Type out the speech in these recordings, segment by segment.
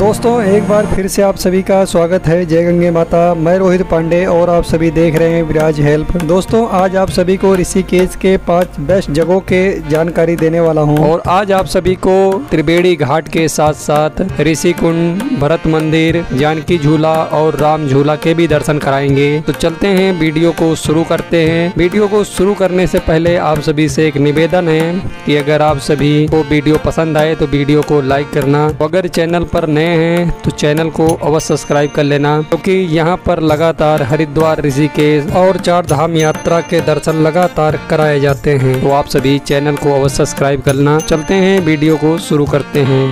दोस्तों एक बार फिर से आप सभी का स्वागत है। जय गंगे माता। मैं रोहित पांडे और आप सभी देख रहे हैं विराज हेल्प। दोस्तों आज आप सभी को ऋषिकेश के 5 बेस्ट जगहों के जानकारी देने वाला हूं और आज आप सभी को त्रिवेणी घाट के साथ साथ ऋषि कुंड, भरत मंदिर, जानकी झूला और राम झूला के भी दर्शन कराएंगे। तो चलते हैं, वीडियो को शुरू करते हैं। वीडियो को शुरू करने से पहले आप सभी से एक निवेदन है कि अगर आप सभी को वीडियो पसंद आए तो वीडियो को लाइक करना। अगर चैनल पर नए हैं तो चैनल को अवश्य सब्सक्राइब कर लेना, क्योंकि यहाँ पर लगातार हरिद्वार, ऋषिकेश और 4 धाम यात्रा के दर्शन लगातार कराए जाते हैं। तो आप सभी चैनल को अवश्य सब्सक्राइब करना। चलते हैं, वीडियो को शुरू करते हैं।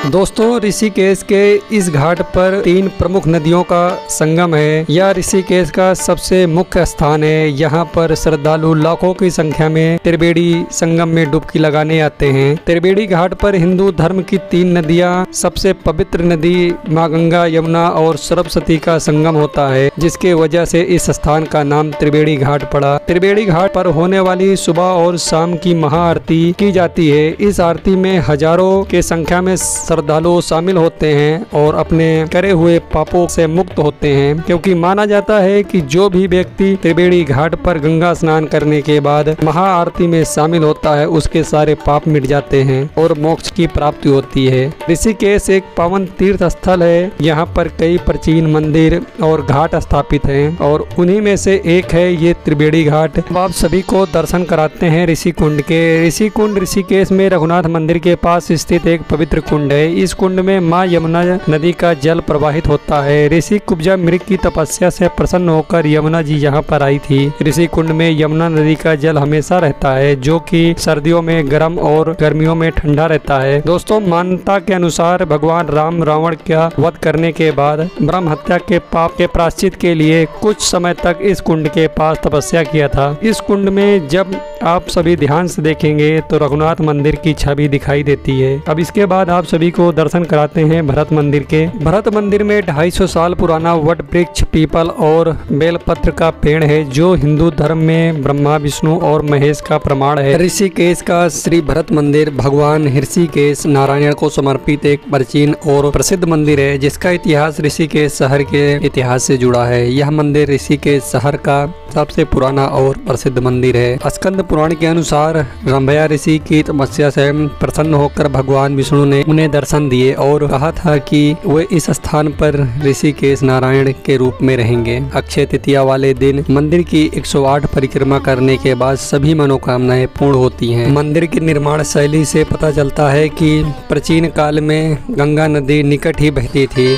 दोस्तों ऋषिकेश के इस घाट पर 3 प्रमुख नदियों का संगम है। यह ऋषिकेश का सबसे मुख्य स्थान है। यहाँ पर श्रद्धालु लाखों की संख्या में त्रिवेणी संगम में डुबकी लगाने आते हैं। त्रिवेणी घाट पर हिंदू धर्म की 3 नदियाँ, सबसे पवित्र नदी माँ गंगा, यमुना और सरस्वती का संगम होता है, जिसके वजह से इस स्थान का नाम त्रिवेणी घाट पड़ा। त्रिवेणी घाट पर होने वाली सुबह और शाम की महाआरती की जाती है। इस आरती में हजारों के संख्या में श्रद्धालु शामिल होते हैं और अपने करे हुए पापों से मुक्त होते हैं, क्योंकि माना जाता है कि जो भी व्यक्ति त्रिवेणी घाट पर गंगा स्नान करने के बाद महाआरती में शामिल होता है, उसके सारे पाप मिट जाते हैं और मोक्ष की प्राप्ति होती है। ऋषिकेश एक पावन तीर्थ स्थल है। यहाँ पर कई प्राचीन मंदिर और घाट स्थापित हैं और उन्हीं में से एक है ये त्रिवेणी घाट। आप सभी को दर्शन कराते हैं ऋषि कुंड के। ऋषि कुंड ऋषिकेश में रघुनाथ मंदिर के पास स्थित एक पवित्र कुंड है। इस कुंड में माँ यमुना नदी का जल प्रवाहित होता है। ऋषि कुब्जा मृग की तपस्या से प्रसन्न होकर यमुना जी यहाँ पर आई थी। ऋषि कुंड में यमुना नदी का जल हमेशा रहता है, जो कि सर्दियों में गर्म और गर्मियों में ठंडा रहता है। दोस्तों मान्यता के अनुसार भगवान राम रावण का वध करने के बाद ब्रह्म हत्या के पाप के प्रायश्चित के लिए कुछ समय तक इस कुंड के पास तपस्या किया था। इस कुंड में जब आप सभी ध्यान से देखेंगे तो रघुनाथ मंदिर की छवि दिखाई देती है। अब इसके बाद आप सभी को दर्शन कराते हैं भरत मंदिर के। भरत मंदिर में 250 साल पुराना वट वृक्ष, पीपल और बेलपत्र का पेड़ है, जो हिंदू धर्म में ब्रह्मा, विष्णु और महेश का प्रमाण है। ऋषिकेश का श्री भरत मंदिर भगवान ऋषिकेश नारायण को समर्पित एक प्राचीन और प्रसिद्ध मंदिर है, जिसका इतिहास ऋषिकेश शहर के इतिहास से जुड़ा है। यह मंदिर ऋषिकेश शहर का सबसे पुराना और प्रसिद्ध मंदिर है। स्कंद पुराण के अनुसार रंभया ऋषि की तपस्या से प्रसन्न होकर भगवान विष्णु ने उन्हें दर्शन दिए और कहा था कि वे इस स्थान पर ऋषिकेश नारायण के रूप में रहेंगे। अक्षय तृतीया वाले दिन मंदिर की 108 परिक्रमा करने के बाद सभी मनोकामनाएं पूर्ण होती हैं। मंदिर की निर्माण शैली से पता चलता है कि प्राचीन काल में गंगा नदी निकट ही बहती थी।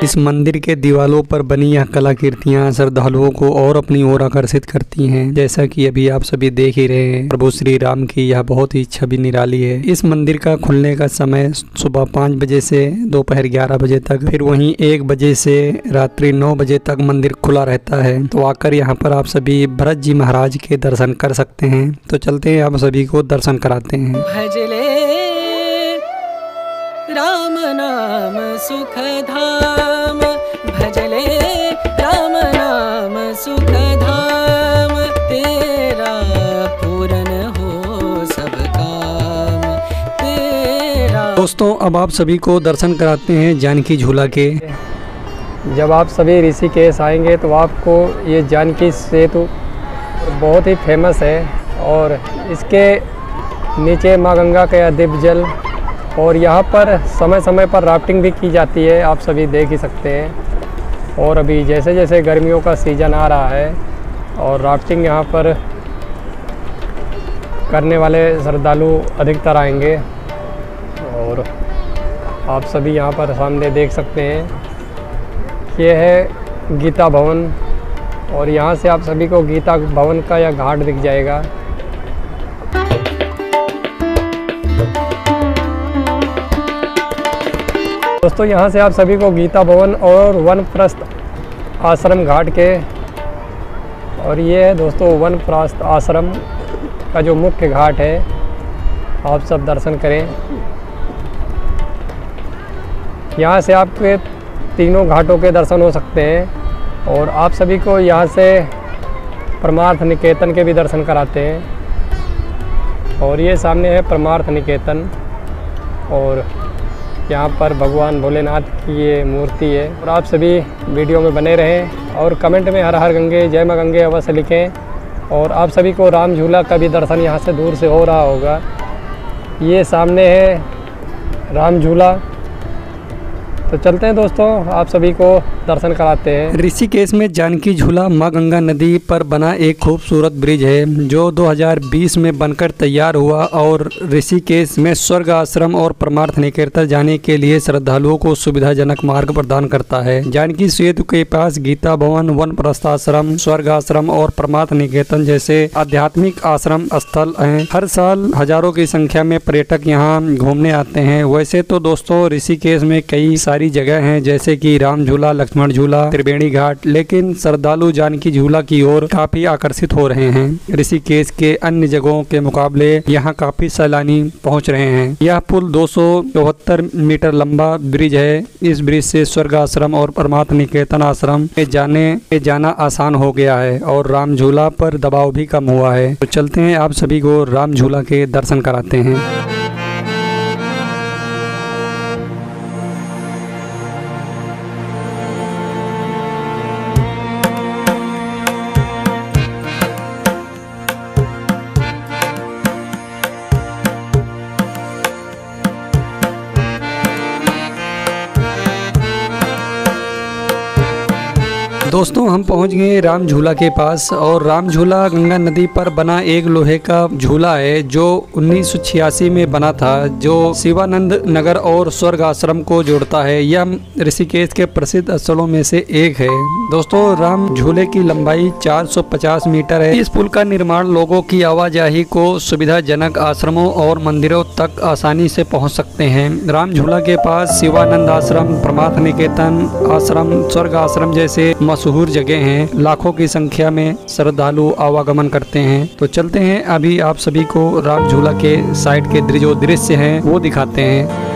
इस मंदिर के दीवारों पर बनी यह कलाकृतियां श्रद्धालुओं को और अपनी ओर आकर्षित करती हैं। जैसा कि अभी आप सभी देख ही रहे हैं, प्रभु श्री राम की यह बहुत ही छवि निराली है। इस मंदिर का खुलने का समय सुबह 5 बजे से दोपहर 11 बजे तक, फिर वहीं 1 बजे से रात्रि 9 बजे तक मंदिर खुला रहता है। तो आकर यहाँ पर आप सभी भरत जी महाराज के दर्शन कर सकते हैं। तो चलते हैं, आप सभी को दर्शन कराते हैं। भजले राम नाम सुख धाम, भजले राम नाम सुख धाम, तेरा पूर्ण हो सब काम तेरा। दोस्तों अब आप सभी को दर्शन कराते हैं जानकी झूला के। जब आप सभी ऋषिकेश आएंगे तो आपको ये जानकी सेतु बहुत ही फेमस है और इसके नीचे माँ गंगा का दिव्य जल, और यहाँ पर समय समय पर राफ्टिंग भी की जाती है, आप सभी देख ही सकते हैं। और अभी जैसे जैसे गर्मियों का सीज़न आ रहा है और राफ्टिंग यहाँ पर करने वाले श्रद्धालु अधिकतर आएंगे। और आप सभी यहाँ पर सामने देख सकते हैं, ये है गीता भवन और यहाँ से आप सभी को गीता भवन का यह घाट दिख जाएगा। दोस्तों यहाँ से आप सभी को गीता भवन और वनप्रस्थ आश्रम घाट के, और ये है दोस्तों वनप्रस्थ आश्रम का जो मुख्य घाट है आप सब दर्शन करें। यहाँ से आपके तीनों घाटों के दर्शन हो सकते हैं और आप सभी को यहाँ से परमार्थ निकेतन के भी दर्शन कराते हैं। और ये सामने है परमार्थ निकेतन और यहाँ पर भगवान भोलेनाथ की ये मूर्ति है। और आप सभी वीडियो में बने रहें और कमेंट में हर हर गंगे जय मां गंगे अवश्य लिखें। और आप सभी को राम झूला का भी दर्शन यहाँ से दूर से हो रहा होगा। ये सामने है राम झूला। तो चलते हैं दोस्तों, आप सभी को दर्शन कराते हैं। ऋषिकेश में जानकी झूला मां गंगा नदी पर बना एक खूबसूरत ब्रिज है जो 2020 में बनकर तैयार हुआ और ऋषिकेश में स्वर्ग आश्रम और परमार्थ निकेतन जाने के लिए श्रद्धालुओं को सुविधाजनक मार्ग प्रदान करता है। जानकी सेतु के पास गीता भवन, वनप्रस्थ आश्रम, स्वर्ग आश्रम और परमार्थ निकेतन जैसे आध्यात्मिक आश्रम स्थल हैं। हर साल हजारों की संख्या में पर्यटक यहाँ घूमने आते हैं। वैसे तो दोस्तों ऋषिकेश में कई सारी जगह हैं जैसे कि राम झूला, लक्ष्मण झूला, त्रिवेणी घाट, लेकिन श्रद्धालु जानकी झूला की ओर काफी आकर्षित हो रहे हैं। ऋषिकेश के अन्य जगहों के मुकाबले यहाँ काफी सैलानी पहुँच रहे हैं। यह पुल 274 मीटर लंबा ब्रिज है। इस ब्रिज से स्वर्ग आश्रम और परमार्थ निकेतन आश्रम में जाना आसान हो गया है और राम झूला पर दबाव भी कम हुआ है। तो चलते हैं, आप सभी को राम झूला के दर्शन कराते हैं। दोस्तों हम पहुंच गए राम झूला के पास और राम झूला गंगा नदी पर बना एक लोहे का झूला है जो 1986 में बना था, जो शिवानंद नगर और स्वर्ग आश्रम को जोड़ता है। यह ऋषिकेश के प्रसिद्ध स्थलों में से एक है। दोस्तों राम झूले की लंबाई 450 मीटर है। इस पुल का निर्माण लोगों की आवाजाही को सुविधाजनक आश्रमों और मंदिरों तक आसानी से पहुंच सकते हैं। राम झूला के पास शिवानंद आश्रम, परमार्थ निकेतन आश्रम, स्वर्ग आश्रम जैसे मशहूर जगह हैं। लाखों की संख्या में श्रद्धालु आवागमन करते हैं। तो चलते हैं, अभी आप सभी को राम झूला के साइड के जो दृश्य हैं वो दिखाते हैं।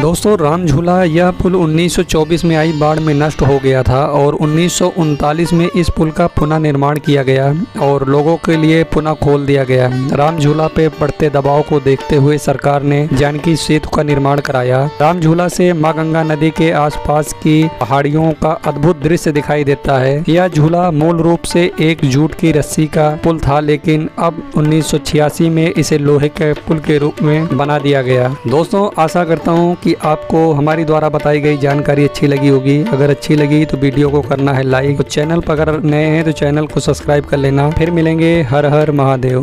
दोस्तों राम झूला यह पुल 1924 में आई बाढ़ में नष्ट हो गया था और 1939 में इस पुल का पुनः निर्माण किया गया और लोगों के लिए पुनः खोल दिया गया। राम झूला पे बढ़ते दबाव को देखते हुए सरकार ने जानकी सेतु का निर्माण कराया। राम झूला से मां गंगा नदी के आसपास की पहाड़ियों का अद्भुत दृश्य दिखाई देता है। यह झूला मूल रूप से एक जूट की रस्सी का पुल था, लेकिन अब 1986 में इसे लोहे के पुल के रूप में बना दिया गया। दोस्तों आशा करता हूँ कि आपको हमारी द्वारा बताई गई जानकारी अच्छी लगी होगी। अगर अच्छी लगी तो वीडियो को करना है लाइक। तो चैनल पर अगर नए हैं तो चैनल को सब्सक्राइब कर लेना। फिर मिलेंगे। हर हर महादेव।